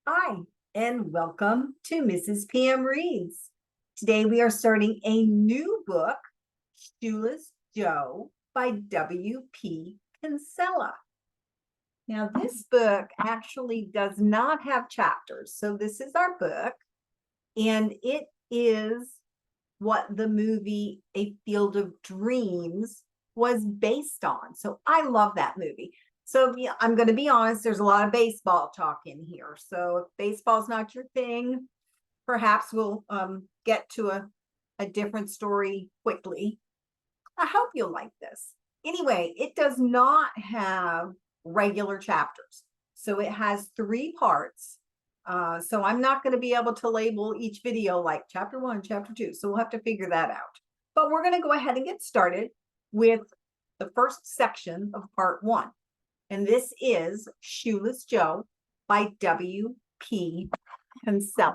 Hi, and welcome to Mrs. PM Reads. Today we are starting a new book, Shoeless Joe by W.P. Kinsella. Now, this book actually does not have chapters. So this is our book, and it is what the movie A Field of Dreams was based on. So I love that movie. So yeah, I'm going to be honest, there's a lot of baseball talk in here. So if baseball's not your thing, perhaps we'll get to a different story quickly. I hope you'll like this. Anyway, it does not have regular chapters. So it has 3 parts. So I'm not going to be able to label each video like chapter 1, chapter 2. So we'll have to figure that out. But we're going to go ahead and get started with the first section of part 1. And this is Shoeless Joe by W.P. Kinsella.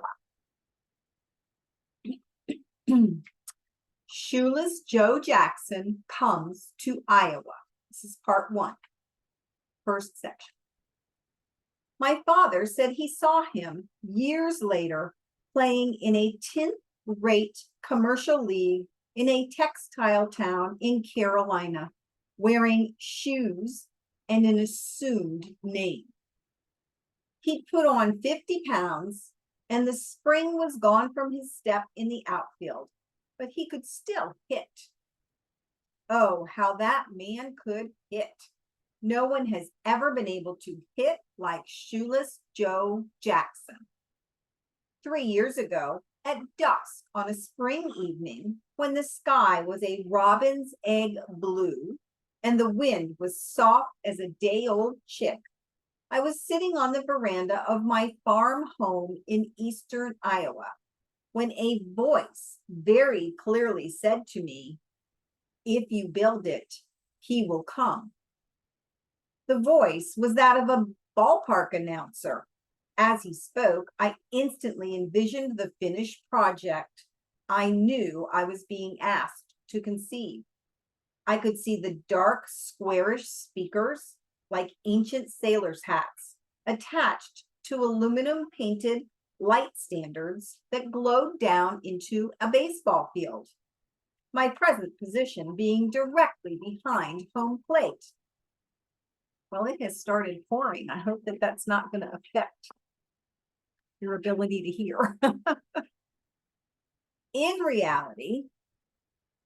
Shoeless Joe Jackson comes to Iowa. This is part 1, first section. My father said he saw him years later playing in a 10th-rate commercial league in a textile town in Carolina, wearing shoes and an assumed name. He'd put on 50 pounds, and the spring was gone from his step in the outfield, but he could still hit. Oh, how that man could hit. No one has ever been able to hit like Shoeless Joe Jackson. 3 years ago, at dusk on a spring evening, when the sky was a robin's egg blue and the wind was soft as a day-old chick, I was sitting on the veranda of my farm home in eastern Iowa when a voice very clearly said to me, "If you build it, he will come." The voice was that of a ballpark announcer. As he spoke, I instantly envisioned the finished project I knew I was being asked to conceive. I could see the dark, squarish speakers, like ancient sailors' hats, attached to aluminum-painted light standards that glowed down into a baseball field. My present position being directly behind home plate. Well, it has started pouring. I hope that that's not going to affect your ability to hear. In reality,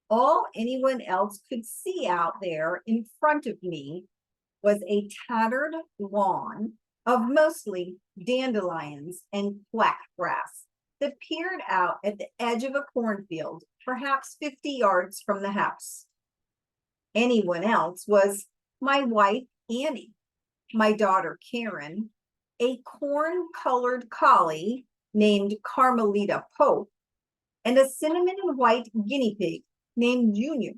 all anyone else could see out there in front of me was a tattered lawn of mostly dandelions and black grass that peered out at the edge of a cornfield, perhaps 50 yards from the house. Anyone else was my wife, Annie, my daughter, Karen, a corn-colored collie named Carmelita Pope, and a cinnamon and white guinea pig named Junior,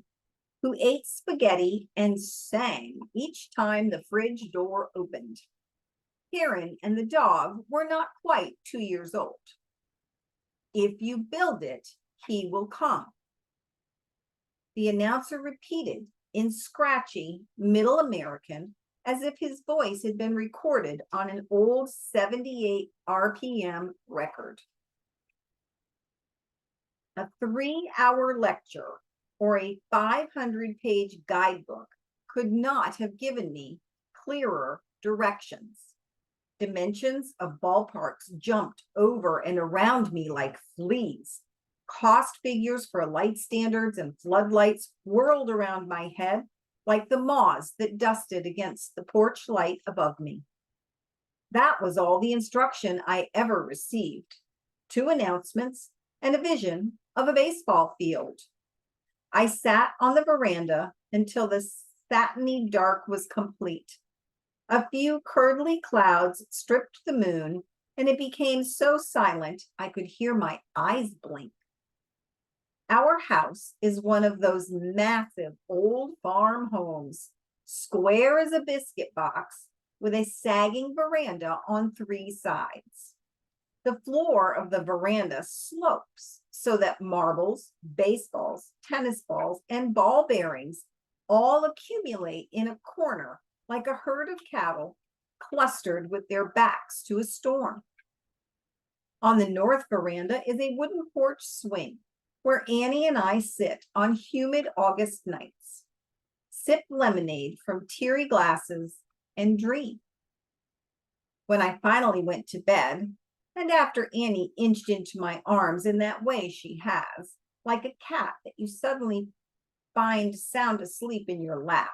who ate spaghetti and sang each time the fridge door opened. Karen and the dog were not quite 2 years old. If you build it, he will come. The announcer repeated in scratchy Middle American, as if his voice had been recorded on an old 78 RPM record. A 3-hour lecture or a 500-page guidebook could not have given me clearer directions. Dimensions of ballparks jumped over and around me like fleas. Cost figures for light standards and floodlights whirled around my head like the moths that dusted against the porch light above me. That was all the instruction I ever received. 2 announcements and a vision of a baseball field. I sat on the veranda until the satiny dark was complete. A few curdly clouds stripped the moon, and it became so silent I could hear my eyes blink. Our house is one of those massive old farm homes, square as a biscuit box, with a sagging veranda on 3 sides. The floor of the veranda slopes so that marbles, baseballs, tennis balls, and ball bearings all accumulate in a corner like a herd of cattle clustered with their backs to a storm. On the north veranda is a wooden porch swing where Annie and I sit on humid August nights, sip lemonade from teary glasses, and dream. When I finally went to bed, and after Annie inched into my arms in that way she has, like a cat that you suddenly find sound asleep in your lap,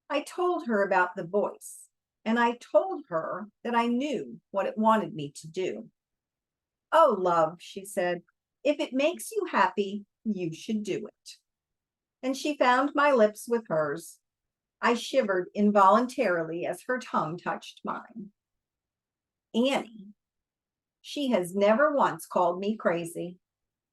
I told her about the voice, and I told her that I knew what it wanted me to do. Oh, love, she said, if it makes you happy, you should do it. And she found my lips with hers. I shivered involuntarily as her tongue touched mine. Annie, she has never once called me crazy.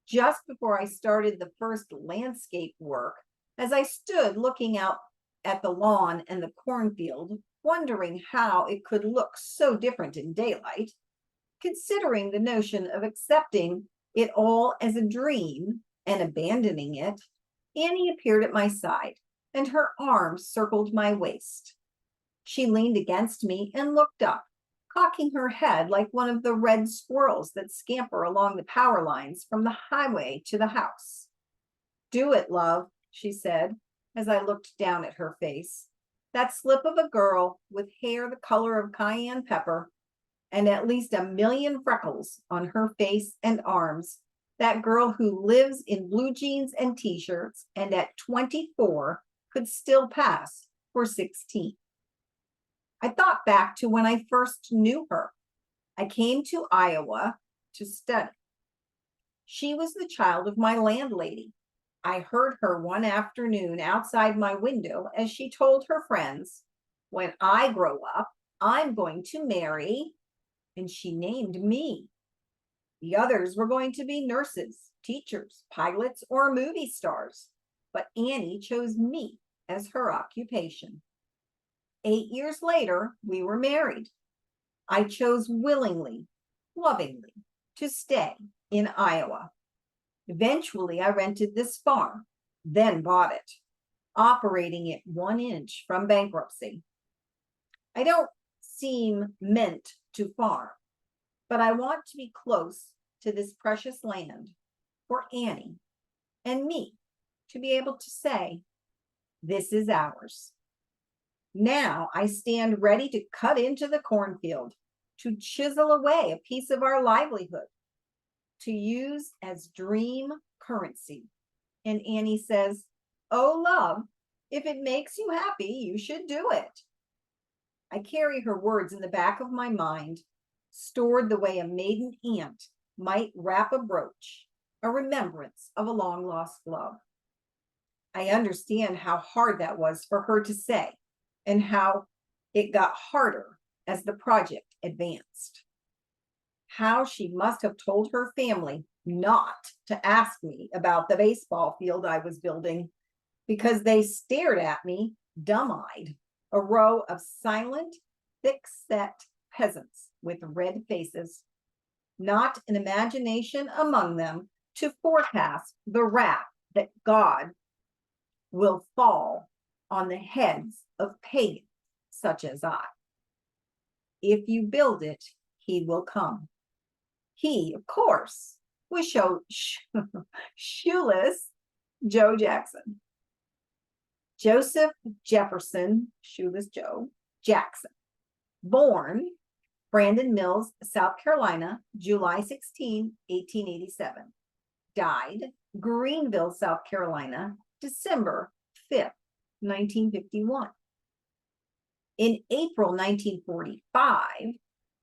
Just before I started the first landscape work, as I stood looking out at the lawn and the cornfield, wondering how it could look so different in daylight, considering the notion of accepting it all as a dream and abandoning it, Annie appeared at my side, and her arms circled my waist. She leaned against me and looked up, cocking her head like one of the red squirrels that scamper along the power lines from the highway to the house. Do it, love, she said, as I looked down at her face. That slip of a girl with hair the color of cayenne pepper and at least 1,000,000 freckles on her face and arms. That girl who lives in blue jeans and t-shirts and at 24 could still pass for 16. I thought back to when I first knew her. I came to Iowa to study. She was the child of my landlady. I heard her one afternoon outside my window as she told her friends, when I grow up, I'm going to marry, and she named me. The others were going to be nurses, teachers, pilots, or movie stars, but Annie chose me as her occupation. 8 years later, we were married. I chose willingly, lovingly, to stay in Iowa. Eventually, I rented this farm, then bought it, operating it 1 inch from bankruptcy. I don't seem meant to farm, but I want to be close to this precious land for Annie and me to be able to say, this is ours. Now I stand ready to cut into the cornfield, to chisel away a piece of our livelihood, to use as dream currency. And Annie says, oh, love, if it makes you happy, you should do it. I carry her words in the back of my mind, stored the way a maiden aunt might wrap a brooch, a remembrance of a long lost love. I understand how hard that was for her to say and how it got harder as the project advanced. How she must have told her family not to ask me about the baseball field I was building because they stared at me dumb-eyed, a row of silent, thick-set peasants with red faces, not an imagination among them to forecast the wrath that God will fall on the heads of pagans such as I. If you build it, he will come. He, of course, was Shoeless Joe Jackson. Joseph Jefferson, Shoeless Joe Jackson, born Brandon Mills, South Carolina, July 16, 1887. Died Greenville, South Carolina, December 5th, 1951. In April 1945,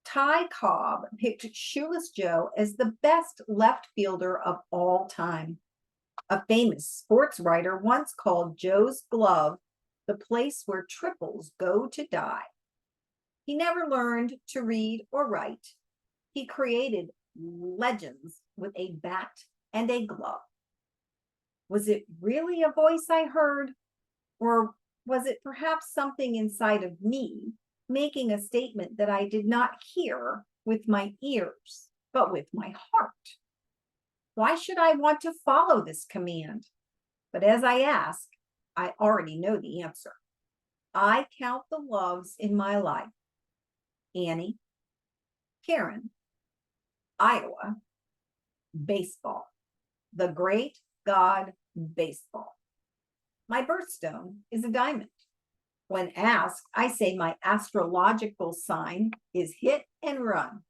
Ty Cobb picked Shoeless Joe as the best left fielder of all time. A famous sports writer once called Joe's glove the place where triples go to die. He never learned to read or write. He created legends with a bat and a glove. Was it really a voice I heard? Or was it perhaps something inside of me making a statement that I did not hear with my ears, but with my heart? Why should I want to follow this command? But as I ask, I already know the answer. I count the loves in my life: Annie, Karen, Iowa, baseball. The great god baseball. My birthstone is a diamond. When asked, I say my astrological sign is hit and run,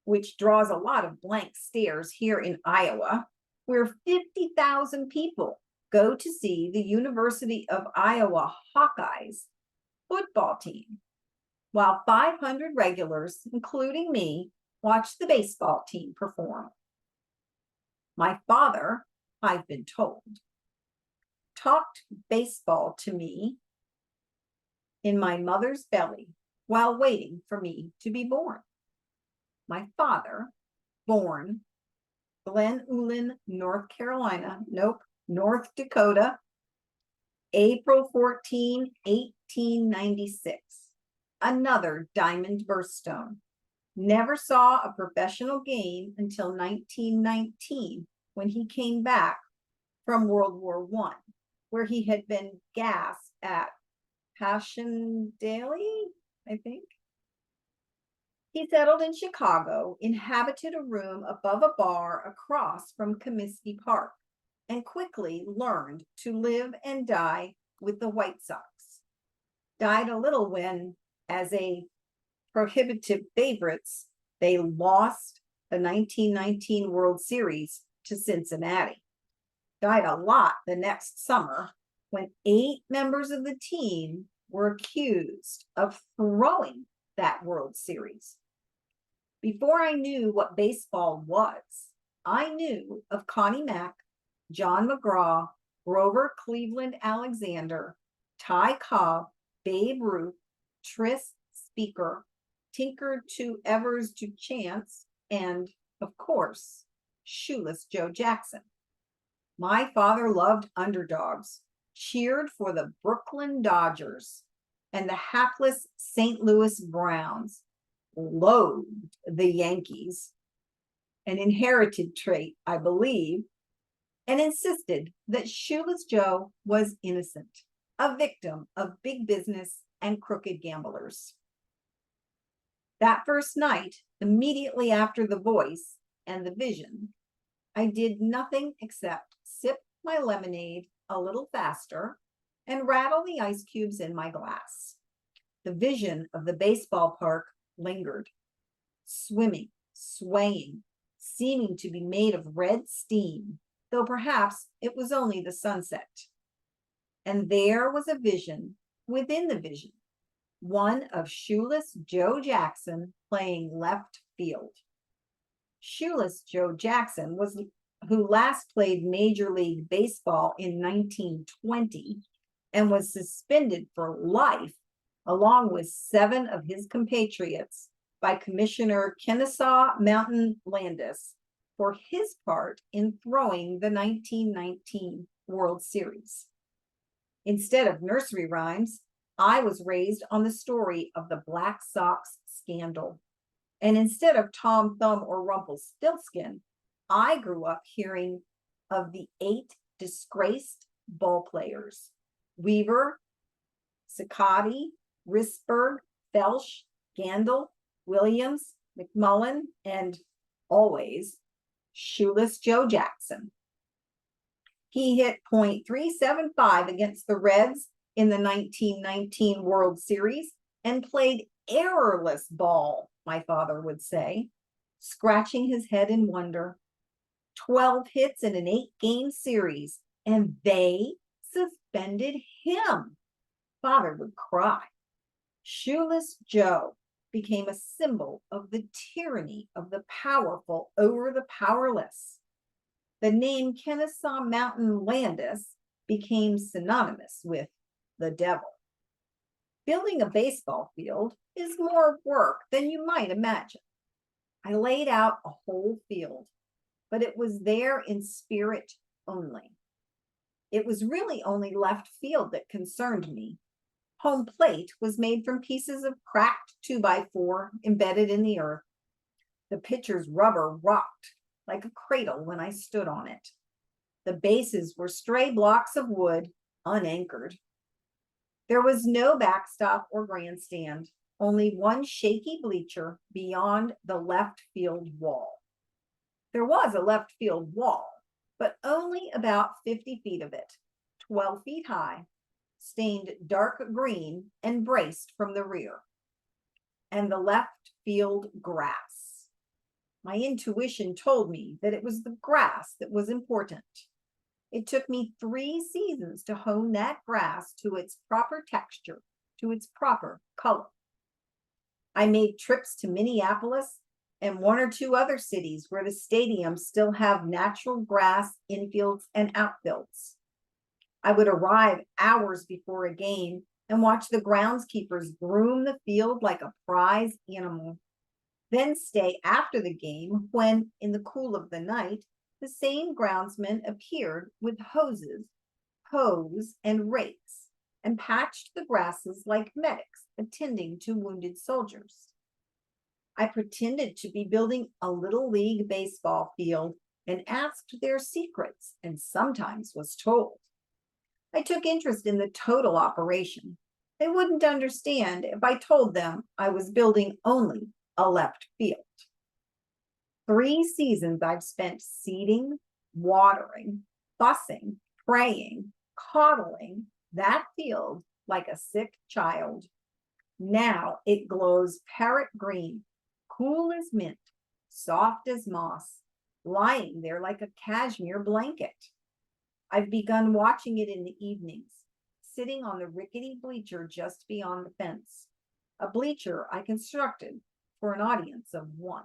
which draws a lot of blank stares here in Iowa, where 50,000 people go to see the University of Iowa Hawkeyes football team, while 500 regulars, including me, watch the baseball team perform. My father, I've been told, talked baseball to me in my mother's belly while waiting for me to be born. My father, born Glen Ullin, North Carolina, North Dakota, April 14, 1896. Another diamond birthstone. Never saw a professional game until 1919 when he came back from World War I, where he had been gassed at Passchendaele, I think. He settled in Chicago, inhabited a room above a bar across from Comiskey Park, and quickly learned to live and die with the White Sox. Died a little when, as a prohibitive favorites, they lost the 1919 World Series to Cincinnati. Died a lot the next summer when 8 members of the team were accused of throwing that World Series. Before I knew what baseball was, I knew of Connie Mack, John McGraw, Grover Cleveland Alexander, Ty Cobb, Babe Ruth, Tris Speaker, Tinker to Evers to Chance, and, of course, Shoeless Joe Jackson. My father loved underdogs, cheered for the Brooklyn Dodgers and the hapless St. Louis Browns, loathed the Yankees, an inherited trait, I believe, and insisted that Shoeless Joe was innocent, a victim of big business and crooked gamblers. That first night, immediately after The Voice and The Vision, I did nothing except sip my lemonade a little faster and rattle the ice cubes in my glass. The vision of the baseball park lingered, swimming, swaying, seeming to be made of red steam, though perhaps it was only the sunset. And there was a vision within the vision, one of Shoeless Joe Jackson playing left field. Shoeless Joe Jackson was who last played Major League Baseball in 1920 and was suspended for life, along with 7 of his compatriots, by Commissioner Kennesaw Mountain Landis for his part in throwing the 1919 World Series. Instead of nursery rhymes, I was raised on the story of the Black Sox scandal. And instead of Tom Thumb or Rumpelstiltskin, I grew up hearing of the 8 disgraced ball players: Weaver, Cicotti, Risberg, Felsch, Gandil, Williams, McMullen, and always Shoeless Joe Jackson. He hit .375 against the Reds in the 1919 World Series and played errorless ball, my father would say, scratching his head in wonder. 12 hits in an 8-game series, and they suspended him. Father would cry. Shoeless Joe became a symbol of the tyranny of the powerful over the powerless. The name Kennesaw Mountain Landis became synonymous with the devil. Building a baseball field is more work than you might imagine. I laid out a whole field, but it was there in spirit only. It was really only left field that concerned me. Home plate was made from pieces of cracked 2x4 embedded in the earth. The pitcher's rubber rocked like a cradle when I stood on it. The bases were stray blocks of wood, unanchored. There was no backstop or grandstand, only one shaky bleacher beyond the left field wall. There was a left field wall, but only about 50 feet of it, 12 feet high, stained dark green and braced from the rear, and the left field grass. My intuition told me that it was the grass that was important. It took me 3 seasons to hone that grass to its proper texture, to its proper color. I made trips to Minneapolis and 1 or 2 other cities where the stadiums still have natural grass infields and outfields. I would arrive hours before a game and watch the groundskeepers groom the field like a prize animal. Then stay after the game when, in the cool of the night, the same groundsmen appeared with hoes, and rakes, and patched the grasses like medics attending to wounded soldiers. I pretended to be building a little league baseball field and asked their secrets, and sometimes was told. I took interest in the total operation. They wouldn't understand if I told them I was building only a left field. 3 seasons I've spent seeding, watering, fussing, praying, coddling that field like a sick child. Now it glows parrot green, cool as mint, soft as moss, lying there like a cashmere blanket. I've begun watching it in the evenings, sitting on the rickety bleacher just beyond the fence, a bleacher I constructed for an audience of 1.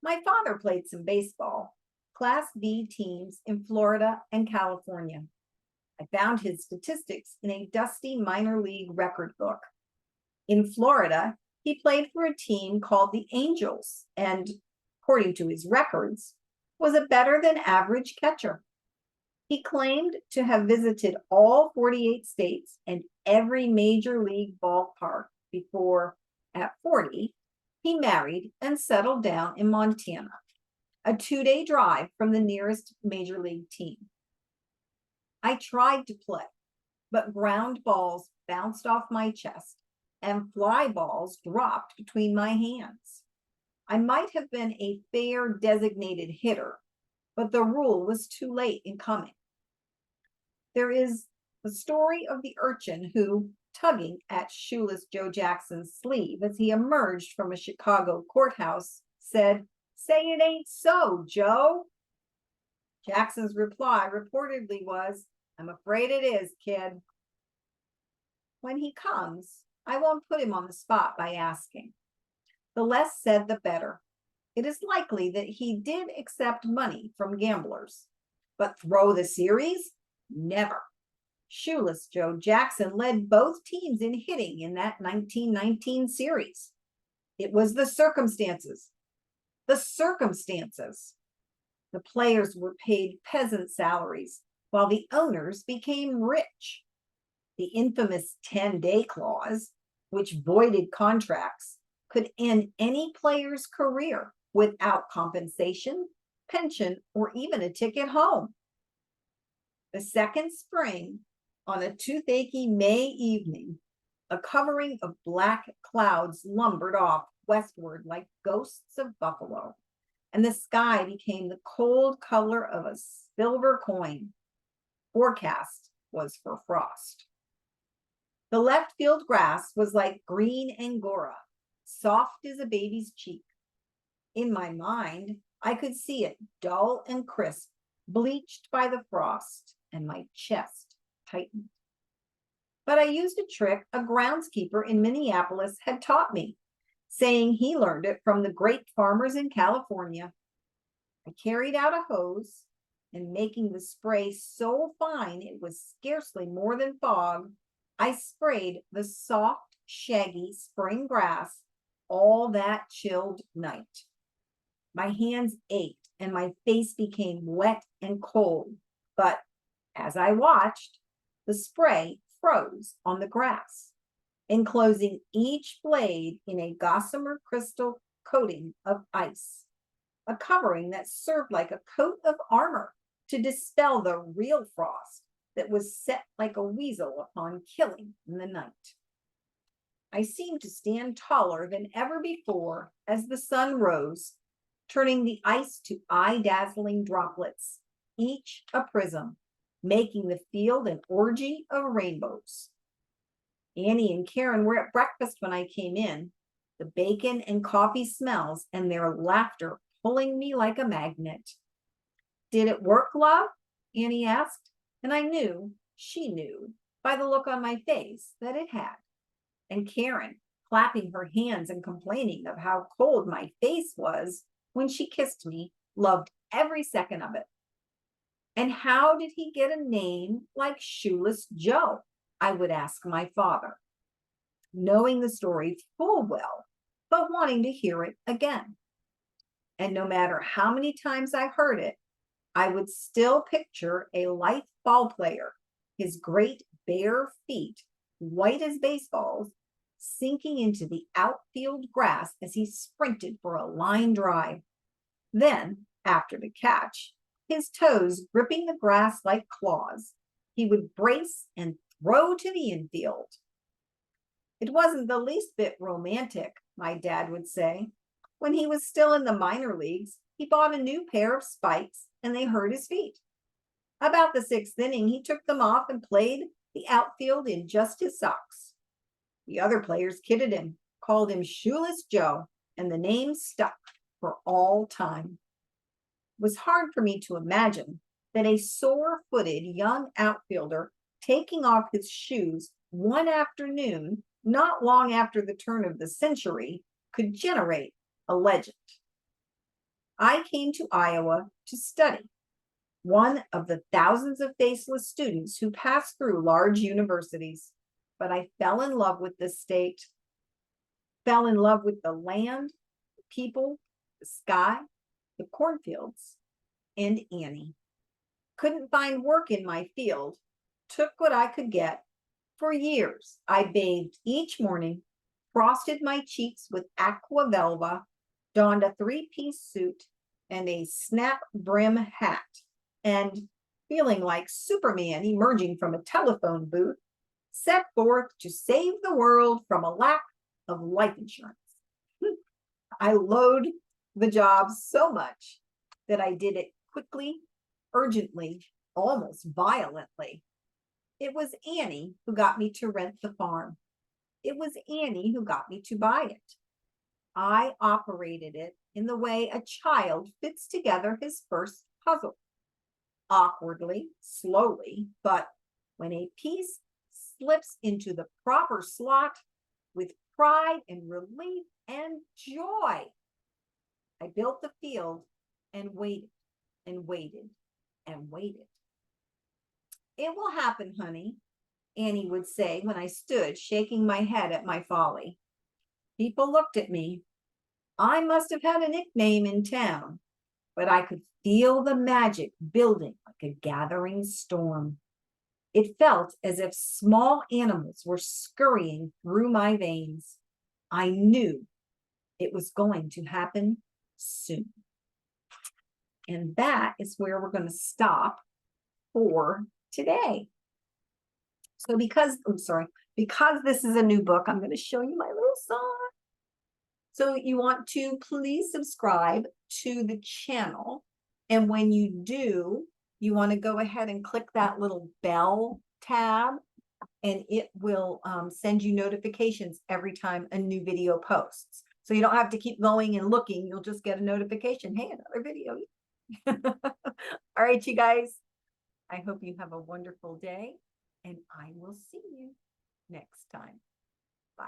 My father played some baseball, Class B teams in Florida and California. I found his statistics in a dusty minor league record book. In Florida, he played for a team called the Angels and, according to his records, was a better than average catcher. He claimed to have visited all 48 states and every major league ballpark before, at 40, he married and settled down in Montana, a 2-day drive from the nearest major league team. I tried to play, but ground balls bounced off my chest and fly balls dropped between my hands. I might have been a fair designated hitter, but the rule was too late in coming. There is the story of the urchin who, tugging at Shoeless Joe Jackson's sleeve as he emerged from a Chicago courthouse, said, "Say it ain't so, Joe." Jackson's reply reportedly was, "I'm afraid it is, kid." When he comes, I won't put him on the spot by asking. The less said, the better. It is likely that he did accept money from gamblers, but throw the series? Never. Shoeless Joe Jackson led both teams in hitting in that 1919 series. It was the circumstances. The circumstances. The players were paid peasant salaries, while the owners became rich. The infamous 10-day clause, which voided contracts, could end any player's career without compensation, pension, or even a ticket home. The second spring, on a toothache May evening, a covering of black clouds lumbered off westward like ghosts of buffalo, and the sky became the cold color of a silver coin. Forecast was for frost. The left field grass was like green angora, soft as a baby's cheek. In my mind, I could see it dull and crisp, bleached by the frost, and my chest tightened. But I used a trick a groundskeeper in Minneapolis had taught me, saying he learned it from the grape farmers in California. I carried out a hose, and making the spray so fine it was scarcely more than fog, I sprayed the soft, shaggy spring grass all that chilled night. My hands ached and my face became wet and cold, but as I watched, the spray froze on the grass, enclosing each blade in a gossamer crystal coating of ice, a covering that served like a coat of armor to dispel the real frost that was set like a weasel upon killing in the night. I seemed to stand taller than ever before as the sun rose, turning the ice to eye-dazzling droplets, each a prism, making the field an orgy of rainbows. Annie and Karen were at breakfast when I came in, the bacon and coffee smells and their laughter pulling me like a magnet. Did it work, love? Annie asked, and I knew, she knew, by the look on my face that it had. And Karen, clapping her hands and complaining of how cold my face was when she kissed me, loved every second of it. And how did he get a name like Shoeless Joe? I would ask my father, knowing the story full well, but wanting to hear it again. And no matter how many times I heard it, I would still picture a lithe ball player, his great bare feet, white as baseballs, sinking into the outfield grass as he sprinted for a line drive. Then, after the catch, his toes gripping the grass like claws, he would brace and throw to the infield. It wasn't the least bit romantic, my dad would say. When he was still in the minor leagues, he bought a new pair of spikes and they hurt his feet. About the sixth inning, he took them off and played the outfield in just his socks. The other players kidded him, called him Shoeless Joe, and the name stuck for all time. It was hard for me to imagine that a sore-footed young outfielder taking off his shoes one afternoon, not long after the turn of the century, could generate a legend. I came to Iowa to study, one of the thousands of faceless students who pass through large universities, but I fell in love with this state, fell in love with the land, the people, the sky, the cornfields, and Annie. Couldn't find work in my field, took what I could get. For years, I bathed each morning, frosted my cheeks with aqua velva, donned a three-piece suit and a snap brim hat, and feeling like Superman emerging from a telephone booth, set forth to save the world from a lack of life insurance. I loathed the job so much that I did it quickly, urgently, almost violently. It was Annie who got me to rent the farm. It was Annie who got me to buy it. I operated it in the way a child fits together his first puzzle. Awkwardly, slowly, but when a piece slips into the proper slot with pride and relief and joy, I built the field and waited and waited and waited. It will happen, honey, Annie would say when I stood shaking my head at my folly. People looked at me. I must have had a nickname in town, but I could feel the magic building like a gathering storm. It felt as if small animals were scurrying through my veins. I knew it was going to happen soon. And that is where we're going to stop for today. So because this is a new book, I'm going to show you my little song. So you want to please subscribe to the channel. And when you do, you want to go ahead and click that little bell tab, and it will send you notifications every time a new video posts. So you don't have to keep going and looking. You'll just get a notification. Hey, another video. All right, you guys. I hope you have a wonderful day, and I will see you next time. Bye.